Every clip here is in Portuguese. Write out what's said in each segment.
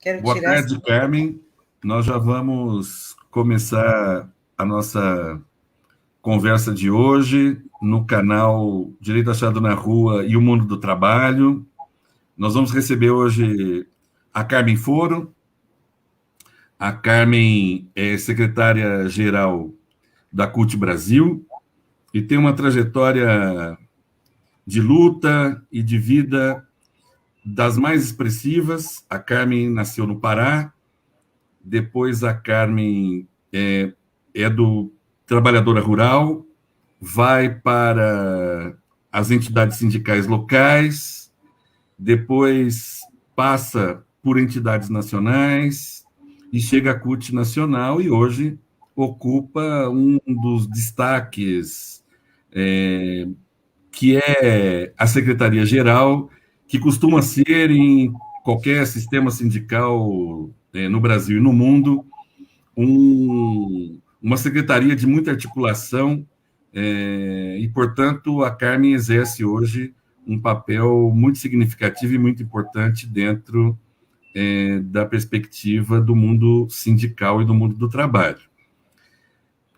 Quero Boa tirar tarde, Carmen. Nós já vamos começar a nossa conversa de hoje no canal Direito Achado na Rua e o Mundo do Trabalho. Nós vamos receber hoje a Carmen Foro. A Carmen é secretária-geral da CUT Brasil e tem uma trajetória de luta e de vida das mais expressivas. A Carmen nasceu no Pará. Depois a Carmen é do Trabalhadora Rural, vai para as entidades sindicais locais, depois passa por entidades nacionais e chega à CUT Nacional e hoje ocupa um dos destaques, que é a Secretaria-Geral, que costuma ser em qualquer sistema sindical no Brasil e no mundo, uma secretaria de muita articulação, e, portanto, a Carmen exerce hoje um papel muito significativo e muito importante dentro da perspectiva do mundo sindical e do mundo do trabalho.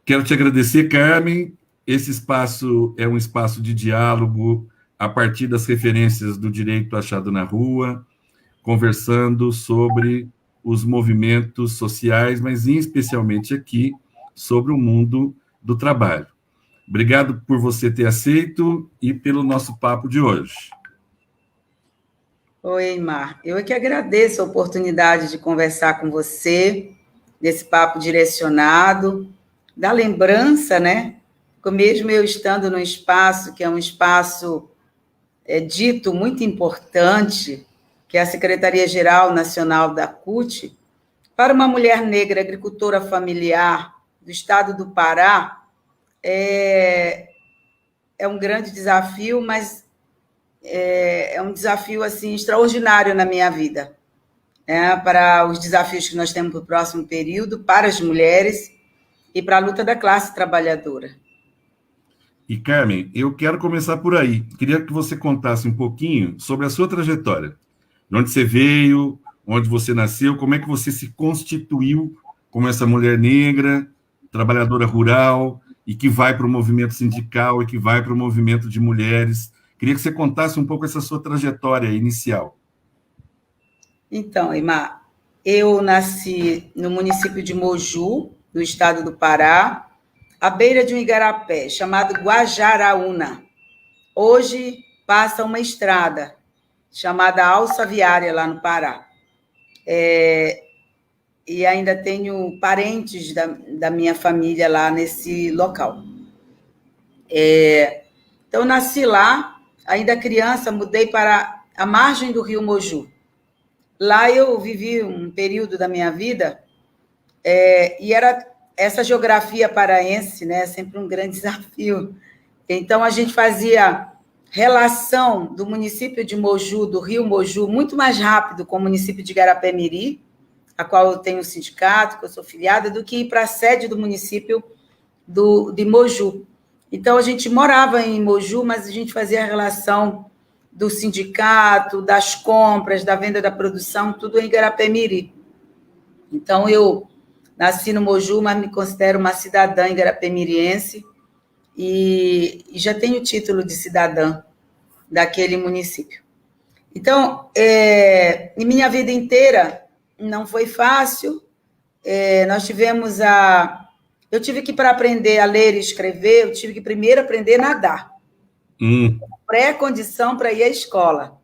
Quero te agradecer, Carmen. Esse espaço é um espaço de diálogo a partir das referências do direito achado na rua, conversando sobre os movimentos sociais, mas especialmente aqui sobre o mundo do trabalho. Obrigado por você ter aceito e pelo nosso papo de hoje. Oi, Mar. Eu é que agradeço a oportunidade de conversar com você, nesse papo direcionado, da lembrança, né? Mesmo eu estando num espaço que é um espaço dito muito importante, que é a Secretaria-Geral Nacional da CUT, para uma mulher negra agricultora familiar do estado do Pará, é um grande desafio, mas é um desafio assim extraordinário na minha vida, né? Para os desafios que nós temos para o próximo período, para as mulheres e para a luta da classe trabalhadora. E, Carmen, eu quero começar por aí. Queria que você contasse um pouquinho sobre a sua trajetória. De onde você veio, onde você nasceu, como é que você se constituiu como essa mulher negra, trabalhadora rural, e que vai para o movimento sindical e que vai para o movimento de mulheres. Queria que você contasse um pouco essa sua trajetória inicial. Então, Imar, eu nasci no município de Moju, no estado do Pará, à beira de um igarapé chamado Guajaraúna. Hoje passa uma estrada chamada Alça Viária lá no Pará. E ainda tenho parentes da minha família lá nesse local. Então, nasci lá, ainda criança, mudei para a margem do rio Moju. Lá eu vivi um período da minha vida, e era essa geografia paraense, né, sempre um grande desafio. Então, a gente fazia relação do município de Moju, do rio Moju, muito mais rápido com o município de Garapé-Miri, a qual eu tenho um sindicato, que eu sou filiada, do que ir para a sede do município de Moju. Então, a gente morava em Moju, mas a gente fazia a relação do sindicato, das compras, da venda da produção, tudo em Garapé-Miri. Então, eu nasci no Moju, mas me considero uma cidadã igarapé-miriense e já tenho o título de cidadã daquele município. Então, em minha vida inteira, não foi fácil. Nós tivemos eu tive que, para aprender a ler e escrever, eu tive que primeiro aprender a nadar. Pré-condição para ir à escola.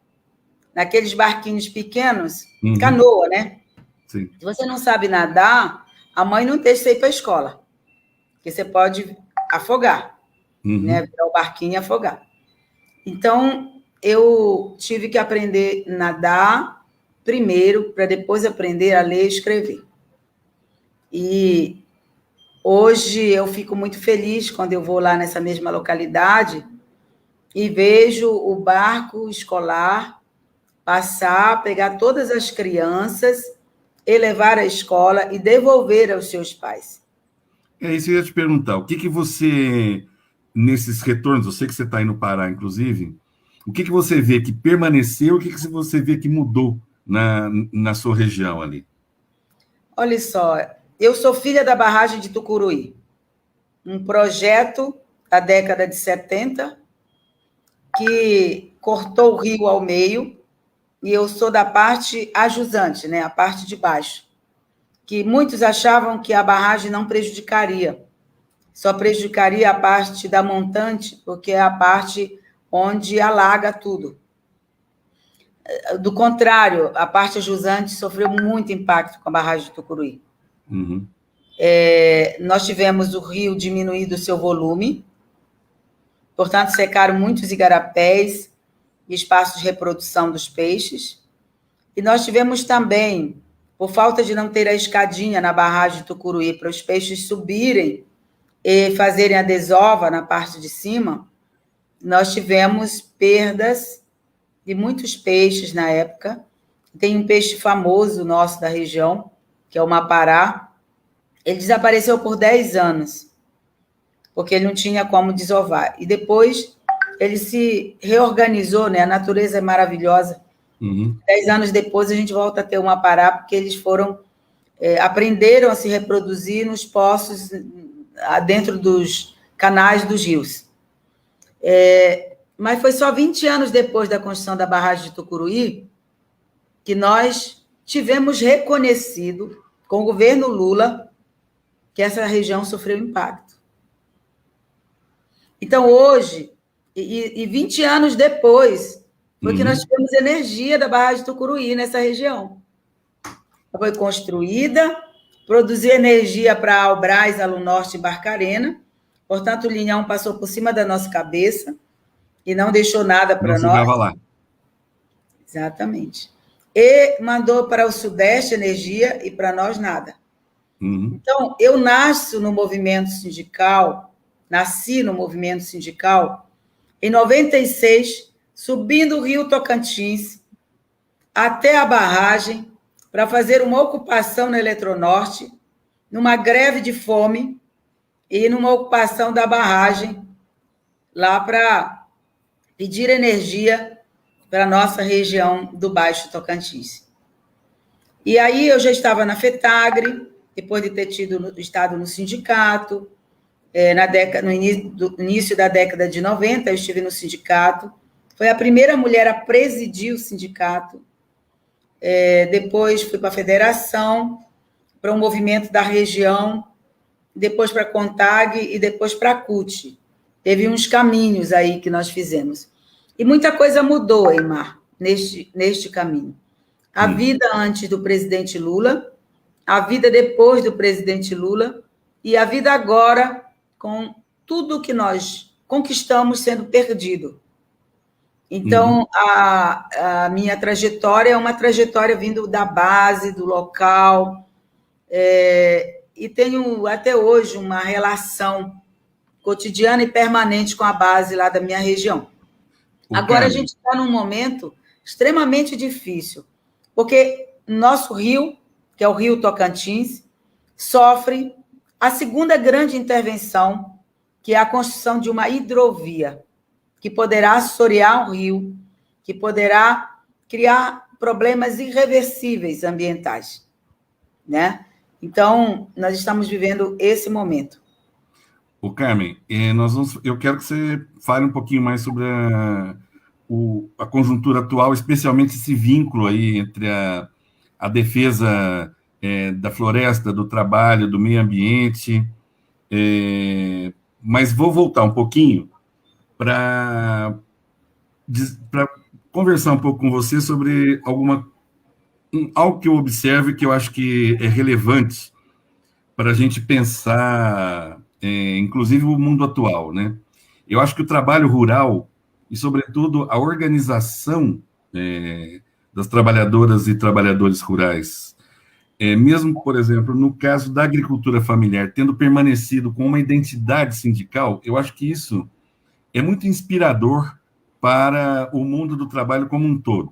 Naqueles barquinhos pequenos, canoa, né? Sim. Se você não sabe nadar, a mãe não deixa você ir para a escola, porque você pode afogar, né? Virar o barquinho e afogar. Então, eu tive que aprender a nadar primeiro, para depois aprender a ler e escrever. E hoje eu fico muito feliz quando eu vou lá nessa mesma localidade e vejo o barco escolar passar, pegar todas as crianças e levar à escola e devolver aos seus pais. Isso eu ia te perguntar. O que você, nesses retornos, eu sei que você está aí no Pará, inclusive, o que você vê que permaneceu, o que você vê que mudou na sua região ali? Olha só, eu sou filha da barragem de Tucuruí, um projeto da década de 70 que cortou o rio ao meio, e eu sou da parte ajusante, né, a parte de baixo, que muitos achavam que a barragem não prejudicaria, só prejudicaria a parte da montante, porque é a parte onde alaga tudo. Do contrário, a parte ajusante sofreu muito impacto com a barragem de Tucuruí. Uhum. Nós tivemos o rio diminuído o seu volume, portanto, secaram muitos igarapés e espaços de reprodução dos peixes. E nós tivemos também, por falta de não ter a escadinha na barragem de Tucuruí para os peixes subirem e fazerem a desova na parte de cima, nós tivemos perdas de muitos peixes na época. Tem um peixe famoso nosso da região, que é o mapará. Ele desapareceu por 10 anos, porque ele não tinha como desovar. E depois ele se reorganizou, né? A natureza é maravilhosa. Uhum. 10 anos depois a gente volta a ter o mapará, porque eles aprenderam a se reproduzir nos poços, dentro dos canais dos rios. Mas foi só 20 anos depois da construção da barragem de Tucuruí que nós tivemos reconhecido, com o governo Lula, que essa região sofreu impacto. Então, hoje, e 20 anos depois, foi que nós tivemos energia da barragem de Tucuruí nessa região. Ela foi construída, produziu energia para a Albras, Alunorte e Barcarena, portanto, o Linhão passou por cima da nossa cabeça e não deixou nada para nós. Não chegava lá. Exatamente. E mandou para o Sudeste energia e para nós nada. Uhum. Então, eu nasci no movimento sindical em 96, subindo o rio Tocantins até a barragem para fazer uma ocupação na Eletronorte, numa greve de fome e numa ocupação da barragem lá para pedir energia para a nossa região do Baixo Tocantins. E aí eu já estava na FETAGRE, depois de ter estado no sindicato, no início da década de 90, eu estive no sindicato, foi a primeira mulher a presidir o sindicato, depois fui para a federação, para um movimento da região, depois para a CONTAG e depois para a CUT. Teve uns caminhos aí que nós fizemos. E muita coisa mudou, Eymar, neste caminho. A vida antes do presidente Lula, a vida depois do presidente Lula e a vida agora com tudo que nós conquistamos sendo perdido. Então, a minha trajetória é uma trajetória vindo da base, do local, e tenho até hoje uma relação cotidiana e permanente com a base lá da minha região. Agora, a gente está num momento extremamente difícil, porque nosso rio, que é o Rio Tocantins, sofre a segunda grande intervenção, que é a construção de uma hidrovia, que poderá assorear o rio, que poderá criar problemas irreversíveis ambientais, né? Então, nós estamos vivendo esse momento. Carmen, eu quero que você fale um pouquinho mais sobre a conjuntura atual, especialmente esse vínculo aí entre a defesa da floresta, do trabalho, do meio ambiente, mas vou voltar um pouquinho para conversar um pouco com você sobre algo que eu observo e que eu acho que é relevante para a gente pensar, inclusive, o mundo atual, né? Eu acho que o trabalho rural e, sobretudo, a organização das trabalhadoras e trabalhadores rurais, mesmo, por exemplo, no caso da agricultura familiar, tendo permanecido com uma identidade sindical, eu acho que isso é muito inspirador para o mundo do trabalho como um todo.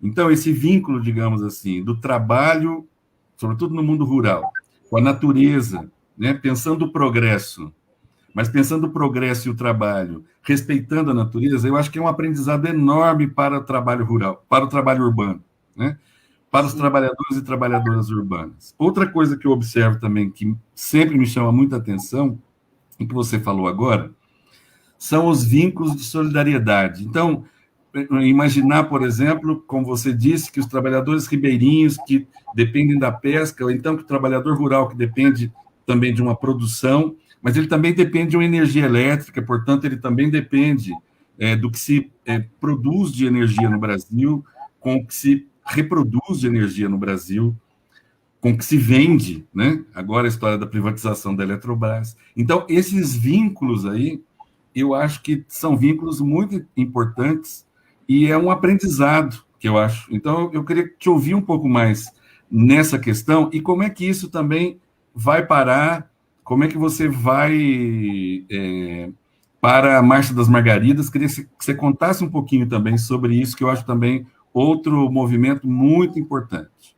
Então, esse vínculo, digamos assim, do trabalho, sobretudo no mundo rural, com a natureza, né, pensando o progresso, mas pensando o progresso e o trabalho, respeitando a natureza, eu acho que é um aprendizado enorme para o trabalho rural, para o trabalho urbano. né? Para os trabalhadores e trabalhadoras urbanas. Outra coisa que eu observo também, que sempre me chama muita atenção, em que você falou agora, são os vínculos de solidariedade. Então, imaginar, por exemplo, como você disse, que os trabalhadores ribeirinhos que dependem da pesca, ou então que o trabalhador rural que depende também de uma produção, mas ele também depende de uma energia elétrica, portanto, ele também depende do que se produz de energia no Brasil, com o que se reproduz de energia no Brasil, com o que se vende, né? Agora a história da privatização da Eletrobras. Então, esses vínculos aí, eu acho que são vínculos muito importantes e é um aprendizado que eu acho. Então, eu queria te ouvir um pouco mais nessa questão e como é que isso também vai parar, como é que você vai para a Marcha das Margaridas. Queria que você contasse um pouquinho também sobre isso, que eu acho também outro movimento muito importante.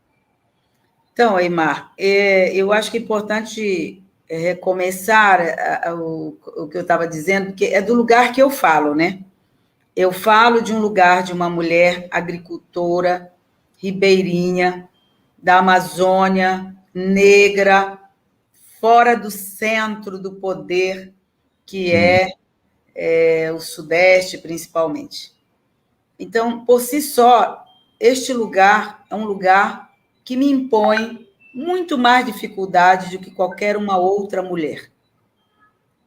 Então, Eymar, eu acho que é importante recomeçar o que eu estava dizendo, porque é do lugar que eu falo, né? Eu falo de um lugar de uma mulher agricultora, ribeirinha, da Amazônia, negra, fora do centro do poder, que é o Sudeste, principalmente. Então, por si só, este lugar é um lugar que me impõe muito mais dificuldade do que qualquer uma outra mulher.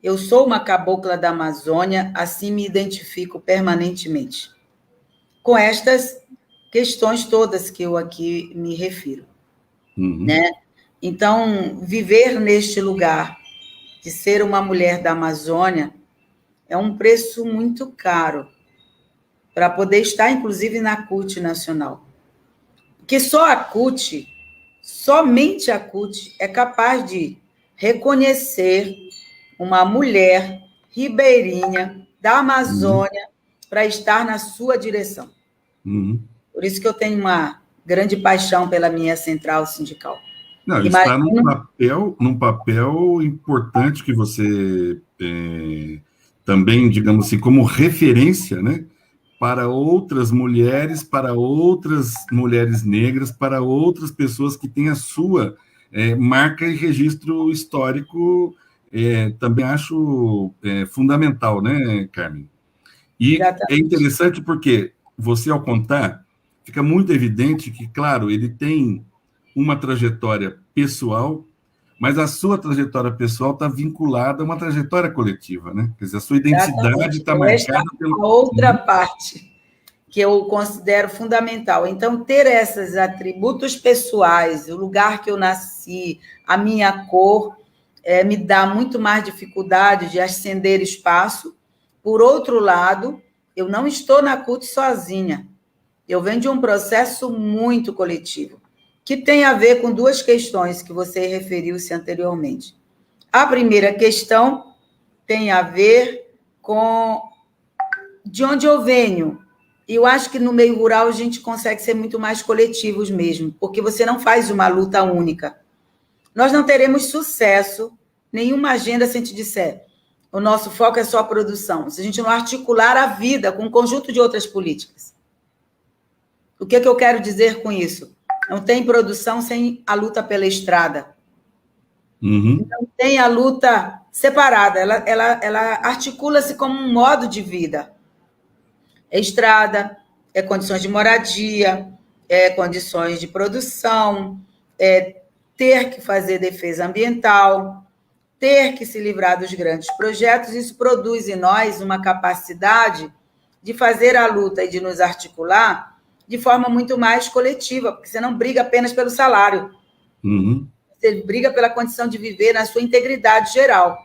Eu sou uma cabocla da Amazônia, assim me identifico permanentemente, com estas questões todas que eu aqui me refiro. Né? Então, viver neste lugar, de ser uma mulher da Amazônia, é um preço muito caro, para poder estar, inclusive, na CUT nacional. Porque só a CUT, somente a CUT, é capaz de reconhecer uma mulher ribeirinha da Amazônia para estar na sua direção. Por isso que eu tenho uma grande paixão pela minha central sindical. Não, está num papel importante que você também, digamos assim, como referência, né? Para outras mulheres negras, para outras pessoas que têm a sua marca e registro histórico, também acho fundamental, né, Carmen? E exatamente. É interessante porque você, ao contar, fica muito evidente que, claro, ele tem uma trajetória pessoal, mas a sua trajetória pessoal está vinculada a uma trajetória coletiva, né? Quer dizer, a sua identidade está marcada pela outra parte que eu considero fundamental. Então, ter esses atributos pessoais, o lugar que eu nasci, a minha cor, me dá muito mais dificuldade de ascender espaço. Por outro lado, eu não estou na CUT sozinha. Eu venho de um processo muito coletivo, que tem a ver com duas questões que você referiu-se anteriormente. A primeira questão tem a ver com de onde eu venho. E eu acho que no meio rural a gente consegue ser muito mais coletivos mesmo, porque você não faz uma luta única. Nós não teremos sucesso, nenhuma agenda, se a gente disser o nosso foco é só a produção, se a gente não articular a vida com um conjunto de outras políticas. O que eu quero dizer com isso? Não tem produção sem a luta pela estrada. Não tem a luta separada, ela articula-se como um modo de vida. É estrada, é condições de moradia, é condições de produção, é ter que fazer defesa ambiental, ter que se livrar dos grandes projetos. Isso produz em nós uma capacidade de fazer a luta e de nos articular de forma muito mais coletiva, porque você não briga apenas pelo salário. Você briga pela condição de viver na sua integridade geral.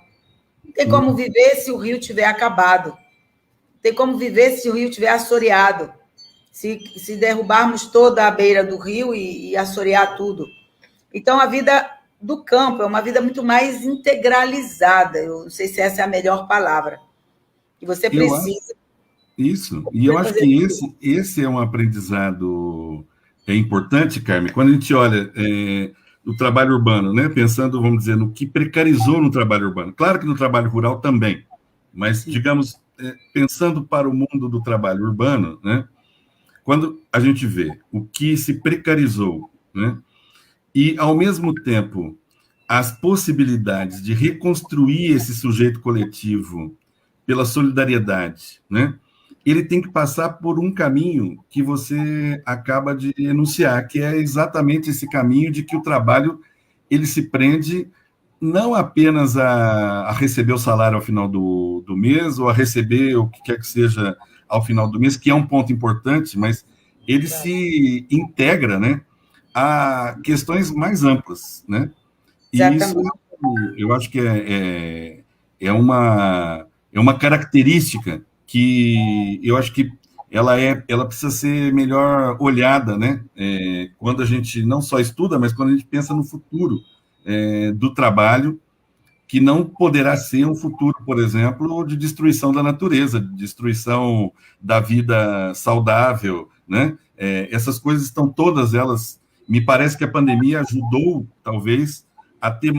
Não tem como viver se o rio tiver acabado. Não tem como viver se o rio tiver assoreado. Se derrubarmos toda a beira do rio e assorear tudo. Então, a vida do campo é uma vida muito mais integralizada. Eu não sei se essa é a melhor palavra. E você precisa... Isso, e eu acho que esse é um aprendizado importante, Carmen, quando a gente olha o trabalho urbano, né, pensando, vamos dizer, no que precarizou no trabalho urbano. Claro que no trabalho rural também, mas, digamos, pensando para o mundo do trabalho urbano, né, quando a gente vê o que se precarizou, né, e, ao mesmo tempo, as possibilidades de reconstruir esse sujeito coletivo pela solidariedade, né, ele tem que passar por um caminho que você acaba de enunciar, que é exatamente esse caminho de que o trabalho ele se prende não apenas a receber o salário ao final do mês, ou a receber o que quer que seja ao final do mês, que é um ponto importante, mas ele se integra, né, a questões mais amplas, né? E isso, Exatamente. eu acho que é uma característica que eu acho que ela precisa ser melhor olhada, né? Quando a gente não só estuda, mas quando a gente pensa no futuro do trabalho, que não poderá ser um futuro, por exemplo, de destruição da natureza, de destruição da vida saudável, né? Essas coisas estão todas elas. Me parece que a pandemia ajudou, talvez, a ter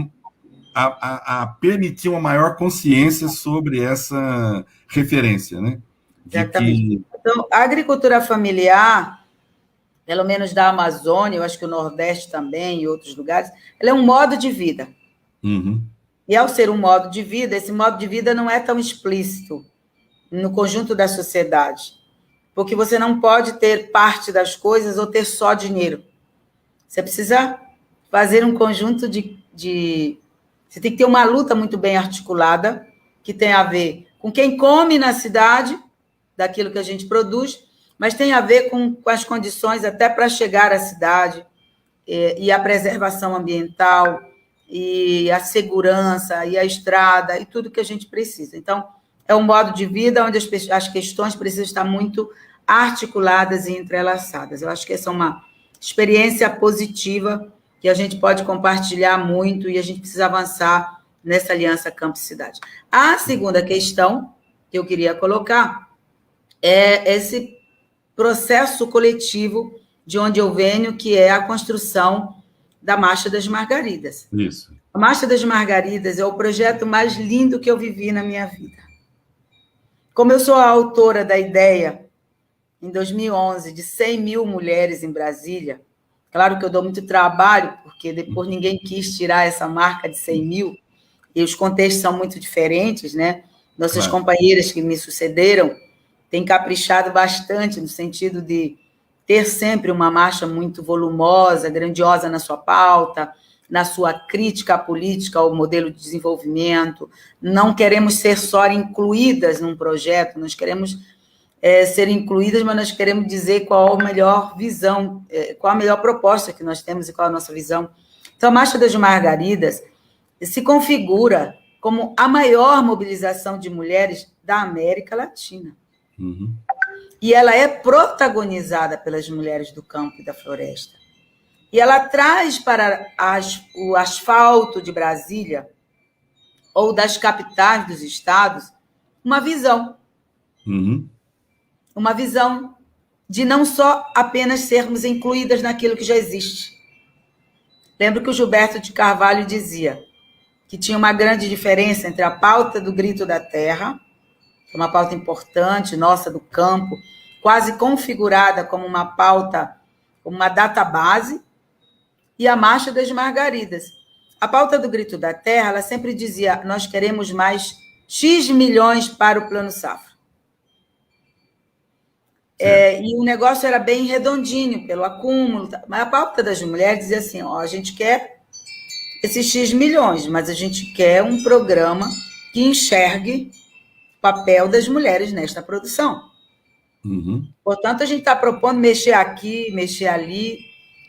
a permitir uma maior consciência sobre essa referência, né? De Exatamente. que... Então, a agricultura familiar, pelo menos da Amazônia, eu acho que o Nordeste também e outros lugares, ela é um modo de vida. Uhum. E ao ser um modo de vida, esse modo de vida não é tão explícito no conjunto da sociedade, porque você não pode ter parte das coisas ou ter só dinheiro. Você precisa fazer um conjunto Você tem que ter uma luta muito bem articulada, que tem a ver com quem come na cidade, daquilo que a gente produz, mas tem a ver com as condições até para chegar à cidade, e a preservação ambiental, e a segurança, e a estrada, e tudo que a gente precisa. Então, é um modo de vida onde as questões precisam estar muito articuladas e entrelaçadas. Eu acho que essa é uma experiência positiva que a gente pode compartilhar muito e a gente precisa avançar nessa aliança campo-cidade. A segunda questão que eu queria colocar é esse processo coletivo de onde eu venho, que é a construção da Marcha das Margaridas. Isso. A Marcha das Margaridas é o projeto mais lindo que eu vivi na minha vida. Como eu sou a autora da ideia, em 2011, de 100 mil mulheres em Brasília, claro que eu dou muito trabalho, porque depois ninguém quis tirar essa marca de 100 mil, e os contextos são muito diferentes, né? Nossas companheiras que me sucederam têm caprichado bastante no sentido de ter sempre uma marcha muito volumosa, grandiosa na sua pauta, na sua crítica política ao modelo de desenvolvimento. Não queremos ser só incluídas num projeto, nós queremos ser incluídas, mas nós queremos dizer qual a melhor visão, qual a melhor proposta que nós temos e qual a nossa visão. Então, a Marcha das Margaridas se configura como a maior mobilização de mulheres da América Latina. Uhum. E ela é protagonizada pelas mulheres do campo e da floresta. E ela traz para o asfalto de Brasília, ou das capitais dos estados, uma visão. Uhum. Uma visão de não só apenas sermos incluídas naquilo que já existe. Lembro que o Gilberto de Carvalho dizia que tinha uma grande diferença entre a pauta do Grito da Terra, que é uma pauta importante, nossa, do campo, quase configurada como uma pauta, como uma database, e a Marcha das Margaridas. A pauta do Grito da Terra, ela sempre dizia, nós queremos mais X milhões para o Plano Safra. E o negócio era bem redondinho, pelo acúmulo, mas a pauta das mulheres dizia assim, ó, a gente quer esses X milhões, mas a gente quer um programa que enxergue o papel das mulheres nesta produção. Uhum. Portanto, a gente está propondo mexer aqui, mexer ali,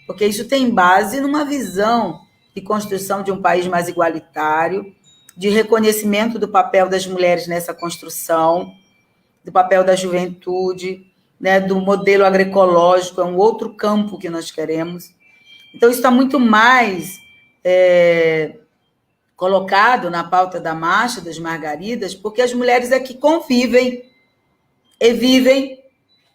porque isso tem base numa visão de construção de um país mais igualitário, de reconhecimento do papel das mulheres nessa construção, do papel da juventude, né, do modelo agroecológico, é um outro campo que nós queremos. Então, isso está muito mais colocado na pauta da Marcha das Margaridas, porque as mulheres aqui convivem e vivem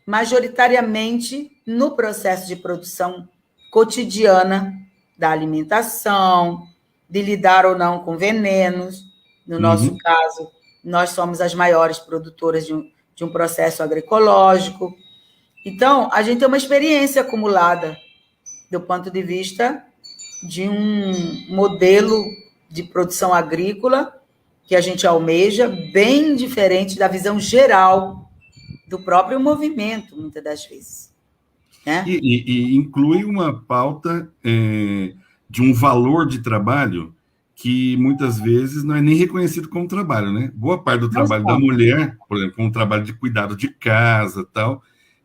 majoritariamente no processo de produção cotidiana da alimentação, de lidar ou não com venenos. No nosso caso, nós somos as maiores produtoras de um processo agroecológico. Então, a gente tem uma experiência acumulada do ponto de vista de um modelo de produção agrícola que a gente almeja, bem diferente da visão geral do próprio movimento, muitas das vezes. Né? E inclui uma pauta de um valor de trabalho que muitas vezes não é nem reconhecido como trabalho, né? Boa parte do trabalho da mulher, por exemplo, como trabalho de cuidado de casa, tal,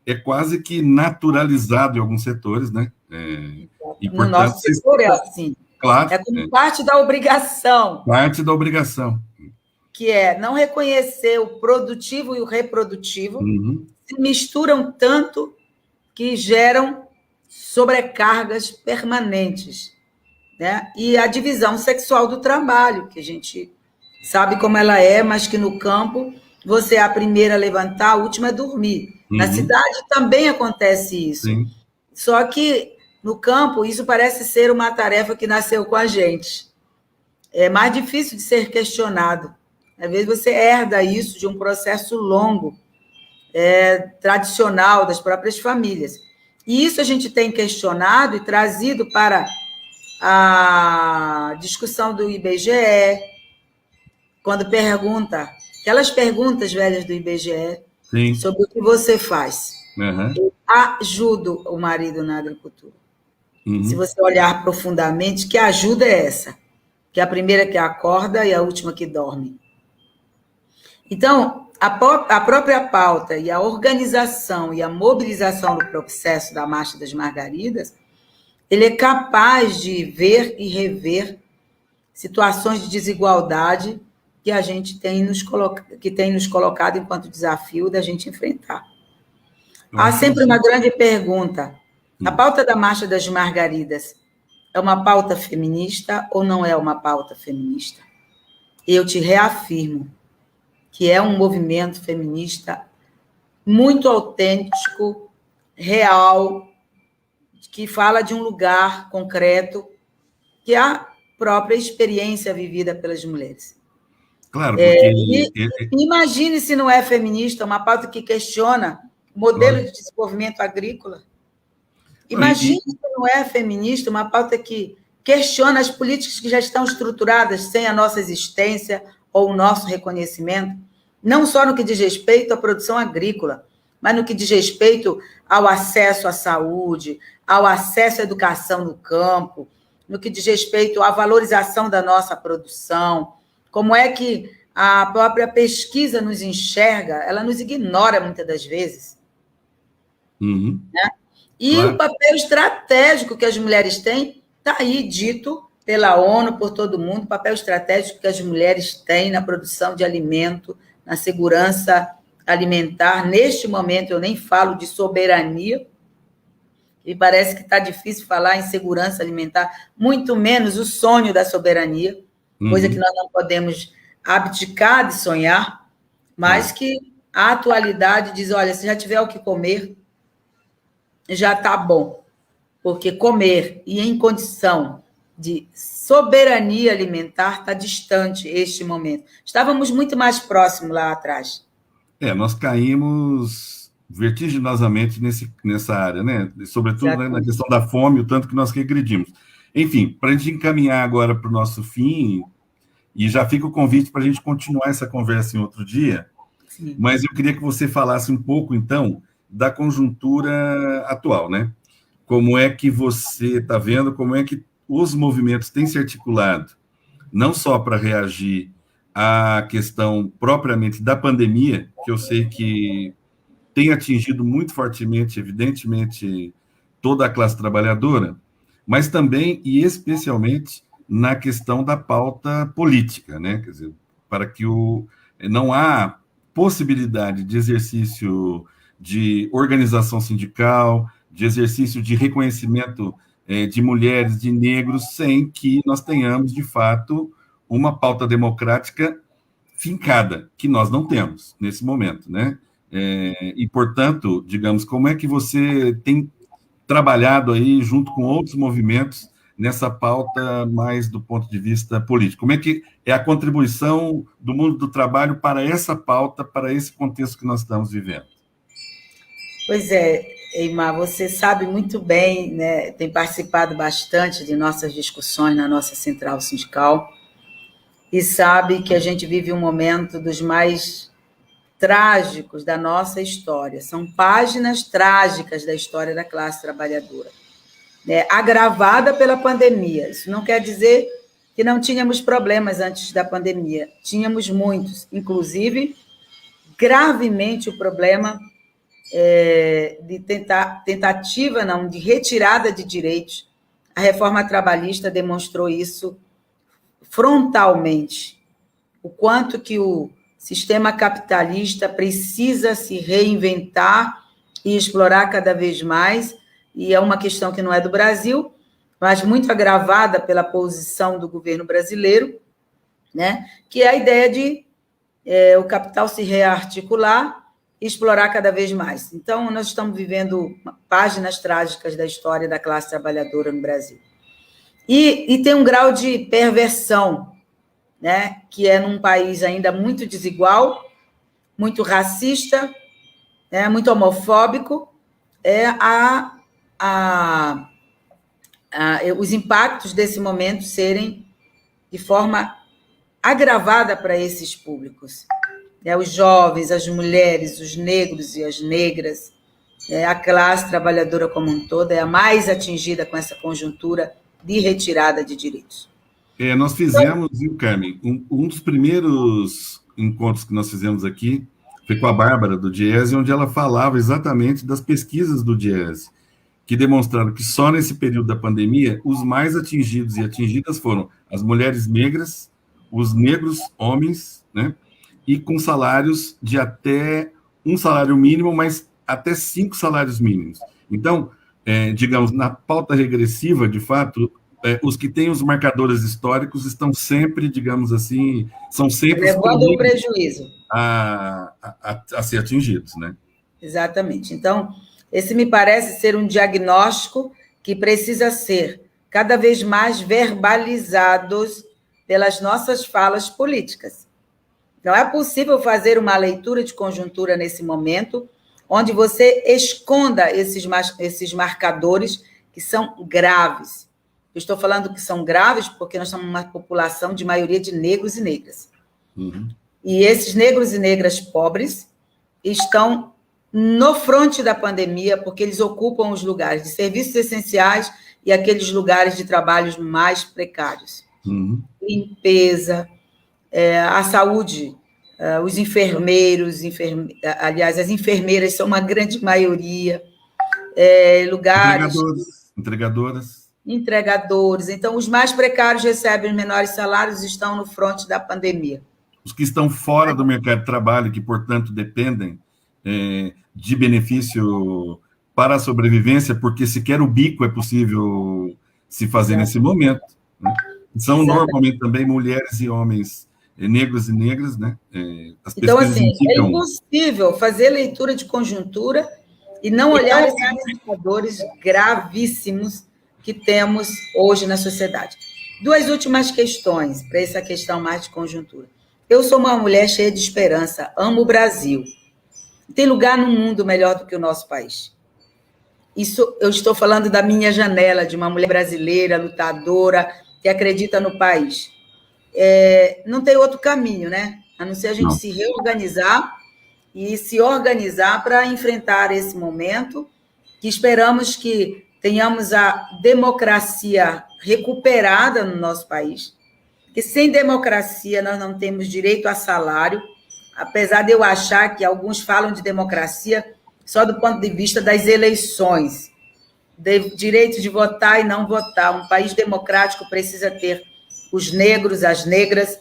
é quase que naturalizado em alguns setores, né? E, no nosso setor é assim. Claro. É como parte da obrigação. Parte da obrigação. Que é não reconhecer o produtivo e o reprodutivo, se misturam tanto que geram sobrecargas permanentes. Né? E a divisão sexual do trabalho, que a gente sabe como ela é, mas que no campo você é a primeira a levantar, a última a dormir. Na cidade também acontece isso. Sim. Só que no campo isso parece ser uma tarefa que nasceu com a gente. É mais difícil de ser questionado. Às vezes você herda isso de um processo longo, tradicional das próprias famílias. E isso a gente tem questionado e trazido para a discussão do IBGE, quando pergunta, aquelas perguntas velhas do IBGE, Sim. sobre o que você faz. Eu ajudo o marido na agricultura. Se você olhar profundamente, que ajuda é essa? Que é a primeira que acorda e a última que dorme. Então, a própria pauta e a organização e a mobilização do processo da Marcha das Margaridas, ele é capaz de ver e rever situações de desigualdade que a gente tem nos colocado enquanto desafio da gente enfrentar. Há sempre uma grande pergunta. A pauta da Marcha das Margaridas é uma pauta feminista ou não é uma pauta feminista? Eu te reafirmo que é um movimento feminista muito autêntico, real, que fala de um lugar concreto, que é a própria experiência vivida pelas mulheres. Claro, porque... Imagine se não é feminista, uma pauta que questiona o modelo de desenvolvimento agrícola. Imagine se não é feminista, uma pauta que questiona as políticas que já estão estruturadas sem a nossa existência ou o nosso reconhecimento, não só no que diz respeito à produção agrícola, mas no que diz respeito ao acesso à saúde, ao acesso à educação no campo, no que diz respeito à valorização da nossa produção, como é que a própria pesquisa nos enxerga, ela nos ignora muitas das vezes. Né? E o papel estratégico que as mulheres têm está aí dito pela ONU, por todo mundo, o papel estratégico que as mulheres têm na produção de alimento, na segurança alimentar. Neste momento, eu nem falo de soberania, e parece que está difícil falar em segurança alimentar, muito menos o sonho da soberania, coisa que nós não podemos abdicar de sonhar, mas que a atualidade diz, olha, se já tiver o que comer, já está bom, porque comer e em condição de soberania alimentar está distante este momento. Estávamos muito mais próximos lá atrás. Nós caímos vertiginosamente nessa área, né? Sobretudo, né, na questão da fome, o tanto que nós regredimos. Enfim, para a gente encaminhar agora para o nosso fim, e já fica o convite para a gente continuar essa conversa em outro dia, sim, mas eu queria que você falasse um pouco, então, da conjuntura atual, né? Como é que você está vendo, como é que os movimentos têm se articulado, não só para reagir à questão propriamente da pandemia, que eu sei que tem atingido muito fortemente, evidentemente, toda a classe trabalhadora, mas também e especialmente na questão da pauta política, né? Quer dizer, para que não há possibilidade de exercício de organização sindical, de exercício de reconhecimento de mulheres, de negros, sem que nós tenhamos, de fato, uma pauta democrática fincada, que nós não temos nesse momento, né? E, portanto, digamos, como é que você tem trabalhado aí, junto com outros movimentos, nessa pauta mais do ponto de vista político? Como é que é a contribuição do mundo do trabalho para essa pauta, para esse contexto que nós estamos vivendo? Pois é, Eimar, você sabe muito bem, né, tem participado bastante de nossas discussões na nossa central sindical e sabe que a gente vive um momento dos mais trágicos da nossa história. São páginas trágicas da história da classe trabalhadora, né, agravada pela pandemia. Isso não quer dizer que não tínhamos problemas antes da pandemia. Tínhamos muitos, inclusive, gravemente o problema de tentativa, não, de retirada de direitos. A reforma trabalhista demonstrou isso frontalmente, o quanto que o sistema capitalista precisa se reinventar e explorar cada vez mais, e é uma questão que não é do Brasil, mas muito agravada pela posição do governo brasileiro, né? Que é a ideia de o capital se rearticular e explorar cada vez mais. Então, nós estamos vivendo páginas trágicas da história da classe trabalhadora no Brasil. E tem um grau de perversão, né? Que é num país ainda muito desigual, muito racista, né? Muito homofóbico, os impactos desse momento serem de forma agravada para esses públicos. Os jovens, as mulheres, os negros e as negras, a classe trabalhadora como um todo é a mais atingida com essa conjuntura de retirada de direitos. Nós fizemos, viu, Carmen, um dos primeiros encontros que nós fizemos aqui foi com a Bárbara, do Diese, onde ela falava exatamente das pesquisas do Diese, que demonstraram que só nesse período da pandemia, os mais atingidos e atingidas foram as mulheres negras, os negros homens, né, e com salários de até um salário mínimo, mas até 5 salários mínimos. Então, digamos, na pauta regressiva, de fato, os que têm os marcadores históricos estão sempre, digamos assim, são sempre levando o prejuízo a ser atingidos, né? Exatamente. Então, esse me parece ser um diagnóstico que precisa ser cada vez mais verbalizados pelas nossas falas políticas. Não é possível fazer uma leitura de conjuntura nesse momento onde você esconda esses marcadores que são graves. Eu estou falando que são graves porque nós somos uma população de maioria de negros e negras. Uhum. E esses negros e negras pobres estão no fronte da pandemia porque eles ocupam os lugares de serviços essenciais e aqueles lugares de trabalhos mais precários. Uhum. Limpeza, a saúde, os enfermeiros, aliás, as enfermeiras são uma grande maioria, lugares... Entregadores. Então, os mais precários recebem os menores salários e estão no fronte da pandemia. Os que estão fora do mercado de trabalho, que, portanto, dependem de benefício para a sobrevivência, porque sequer o bico é possível se fazer nesse momento, né? São normalmente também mulheres e homens negros e negras, né? Então, assim, é impossível fazer leitura de conjuntura e não olhar esses indicadores gravíssimos que temos hoje na sociedade. 2 últimas questões para essa questão mais de conjuntura. Eu sou uma mulher cheia de esperança, amo o Brasil. Tem lugar no mundo melhor do que o nosso país. Isso eu estou falando da minha janela, de uma mulher brasileira, lutadora, que acredita no país. Não tem outro caminho, né? A não ser a gente se reorganizar e se organizar para enfrentar esse momento, que esperamos que tenhamos a democracia recuperada no nosso país, que sem democracia nós não temos direito a salário, apesar de eu achar que alguns falam de democracia só do ponto de vista das eleições, de direito de votar e não votar. Um país democrático precisa ter os negros, as negras,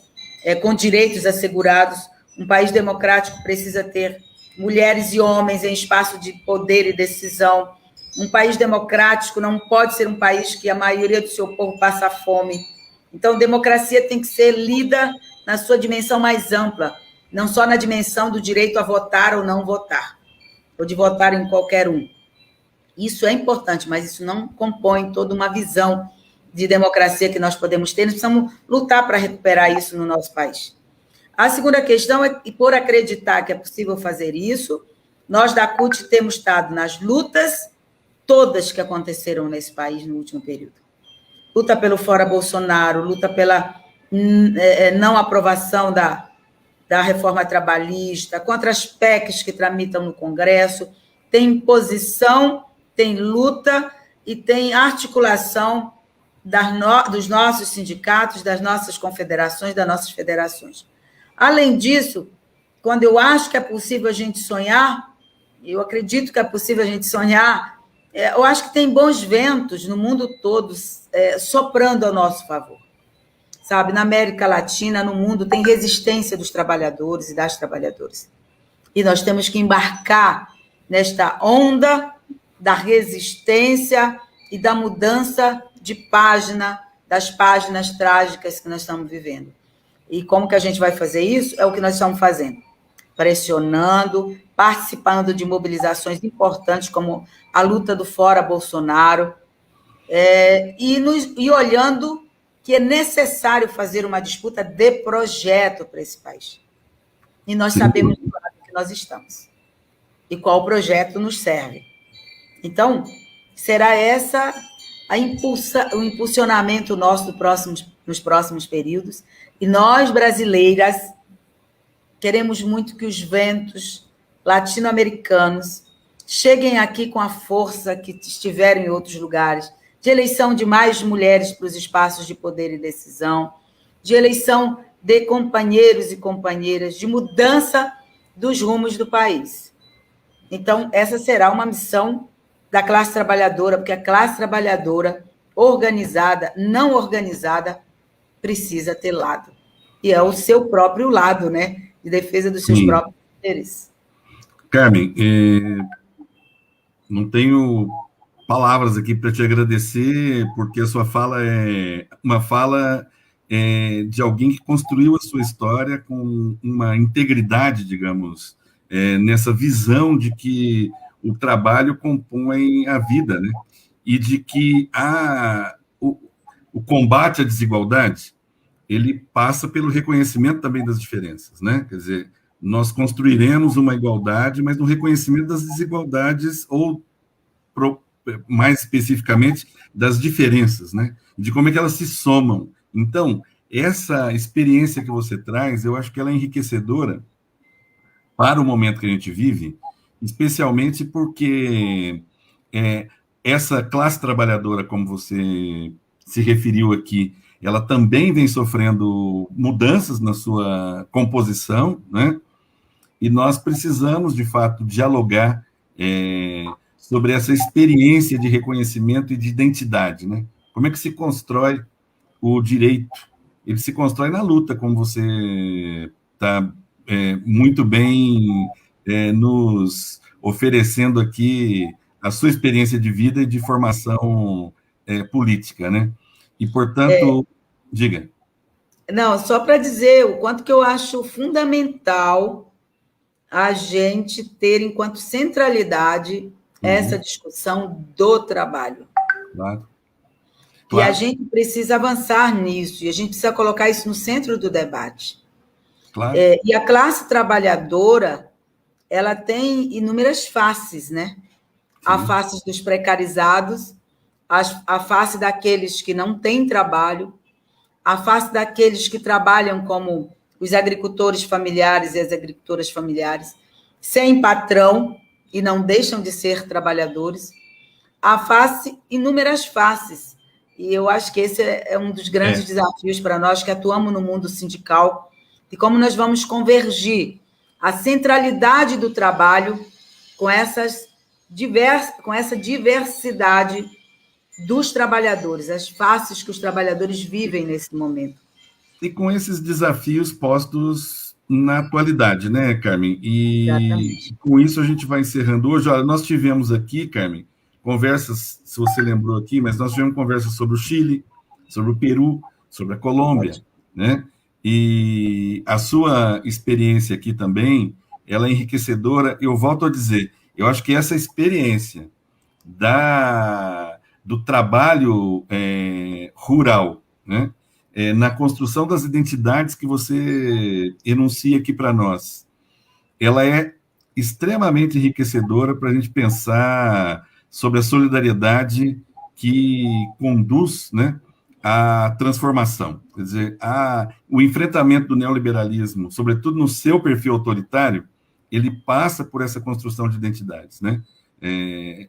com direitos assegurados. Um país democrático precisa ter mulheres e homens em espaço de poder e decisão. Um país democrático não pode ser um país que a maioria do seu povo passa fome. Então, democracia tem que ser lida na sua dimensão mais ampla, não só na dimensão do direito a votar ou não votar, ou de votar em qualquer um. Isso é importante, mas isso não compõe toda uma visão de democracia que nós podemos ter. Nós precisamos lutar para recuperar isso no nosso país. A segunda questão é que, por acreditar que é possível fazer isso, Nós da CUT temos estado nas lutas todas que aconteceram nesse país no último período. Luta pelo fora Bolsonaro, luta pela não aprovação da reforma trabalhista, contra as PECs que tramitam no Congresso. Tem posição, tem luta e tem articulação dos nossos sindicatos, das nossas confederações, das nossas federações. Além disso, quando eu acho que é possível a gente sonhar, eu acredito que é possível a gente sonhar, eu acho que tem bons ventos no mundo todo soprando ao nosso favor. Sabe, na América Latina, no mundo, tem resistência dos trabalhadores e das trabalhadoras. E nós temos que embarcar nesta onda da resistência e da mudança de página, das páginas trágicas que nós estamos vivendo. E como que a gente vai fazer isso? É o que nós estamos fazendo. Pressionando, participando de mobilizações importantes, como a luta do Fora Bolsonaro, e olhando que é necessário fazer uma disputa de projeto para esse país. E nós sabemos do lado que nós estamos. E qual projeto nos serve. Então, será essa o impulsionamento nosso nos próximos períodos. E nós, brasileiras, queremos muito que os ventos latino-americanos cheguem aqui com a força que estiveram em outros lugares, de eleição de mais mulheres para os espaços de poder e decisão, de eleição de companheiros e companheiras, de mudança dos rumos do país. Então, essa será uma missão da classe trabalhadora, porque a classe trabalhadora, organizada, não organizada, precisa ter lado. E é o seu próprio lado, né? De defesa dos seus próprios interesses. Carmen, não tenho palavras aqui para te agradecer, porque a sua fala é uma fala de alguém que construiu a sua história com uma integridade, digamos, nessa visão de que o trabalho compõe a vida, né? E de que o combate à desigualdade, ele passa pelo reconhecimento também das diferenças, né? Quer dizer, nós construiremos uma igualdade, mas no reconhecimento das desigualdades, ou mais especificamente, das diferenças, né? De como é que elas se somam. Então, essa experiência que você traz, eu acho que ela é enriquecedora para o momento que a gente vive, especialmente porque essa classe trabalhadora, como você se referiu aqui, ela também vem sofrendo mudanças na sua composição, né? E nós precisamos, de fato, dialogar sobre essa experiência de reconhecimento e de identidade, né? Como é que se constrói o direito? Ele se constrói na luta, como você está muito bem nos oferecendo aqui a sua experiência de vida e de formação política, né? E, portanto, diga. Não, só para dizer o quanto que eu acho fundamental a gente ter, enquanto centralidade, essa discussão do trabalho. Claro. E a gente precisa avançar nisso, e a gente precisa colocar isso no centro do debate. Claro. E a classe trabalhadora, ela tem inúmeras faces, né? Sim. A face dos precarizados, a face daqueles que não têm trabalho, a face daqueles que trabalham como os agricultores familiares e as agricultoras familiares, sem patrão e não deixam de ser trabalhadores, inúmeras faces. E eu acho que esse é um dos grandes desafios para nós que atuamos no mundo sindical, de como nós vamos convergir a centralidade do trabalho com essa diversidade dos trabalhadores, as faces que os trabalhadores vivem nesse momento. E com esses desafios postos na atualidade, né, Carmen? E exatamente. Com isso a gente vai encerrando hoje. Olha, nós tivemos aqui, Carmen, conversas, se você lembrou aqui, mas nós tivemos conversas sobre o Chile, sobre o Peru, sobre a Colômbia, né? E a sua experiência aqui também, ela é enriquecedora. Eu volto a dizer, eu acho que essa experiência do trabalho rural, né? Na construção das identidades que você enuncia aqui para nós, ela é extremamente enriquecedora para a gente pensar sobre a solidariedade que conduz, né, à transformação. Quer dizer, o enfrentamento do neoliberalismo, sobretudo no seu perfil autoritário, ele passa por essa construção de identidades, né?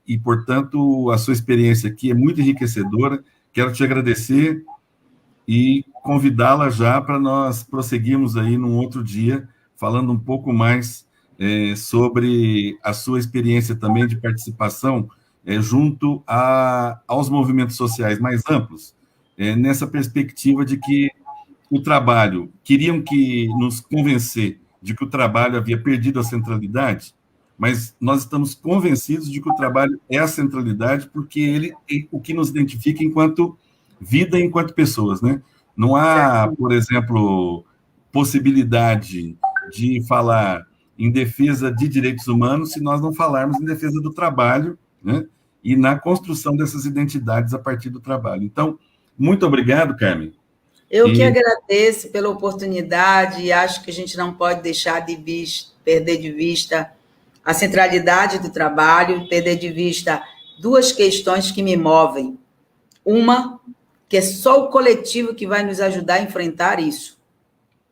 E, portanto, a sua experiência aqui é muito enriquecedora. Quero te agradecer e convidá-la já para nós prosseguirmos aí num outro dia, falando um pouco mais sobre a sua experiência também de participação junto aos movimentos sociais mais amplos, nessa perspectiva de que o trabalho, queriam que nos convencer de que o trabalho havia perdido a centralidade, mas nós estamos convencidos de que o trabalho é a centralidade porque ele é o que nos identifica enquanto vida, enquanto pessoas, né? Não há, por exemplo, possibilidade de falar em defesa de direitos humanos se nós não falarmos em defesa do trabalho, né? E na construção dessas identidades a partir do trabalho. Então, muito obrigado, Carmen. Eu que agradeço pela oportunidade e acho que a gente não pode deixar perder de vista a centralidade do trabalho, perder de vista duas questões que me movem. Uma, que é só o coletivo que vai nos ajudar a enfrentar isso.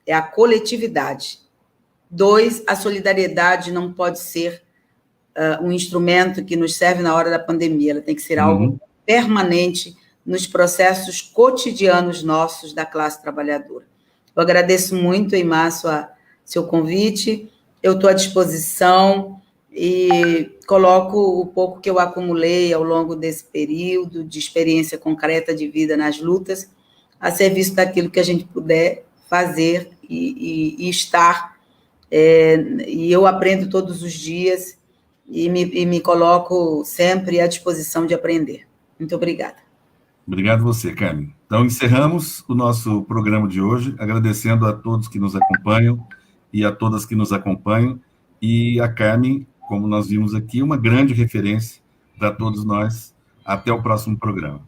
É a coletividade. Dois, a solidariedade não pode ser um instrumento que nos serve na hora da pandemia. Ela tem que ser algo permanente nos processos cotidianos nossos da classe trabalhadora. Eu agradeço muito, Eymar, seu convite. Eu estou à disposição e coloco o pouco que eu acumulei ao longo desse período de experiência concreta de vida nas lutas a serviço daquilo que a gente puder fazer e estar. E eu aprendo todos os dias e me coloco sempre à disposição de aprender. Muito obrigada. Obrigado você, Carmen. Então, encerramos o nosso programa de hoje, agradecendo a todos que nos acompanham e a todas que nos acompanham, e a Carmen, como nós vimos aqui, uma grande referência para todos nós. Até o próximo programa.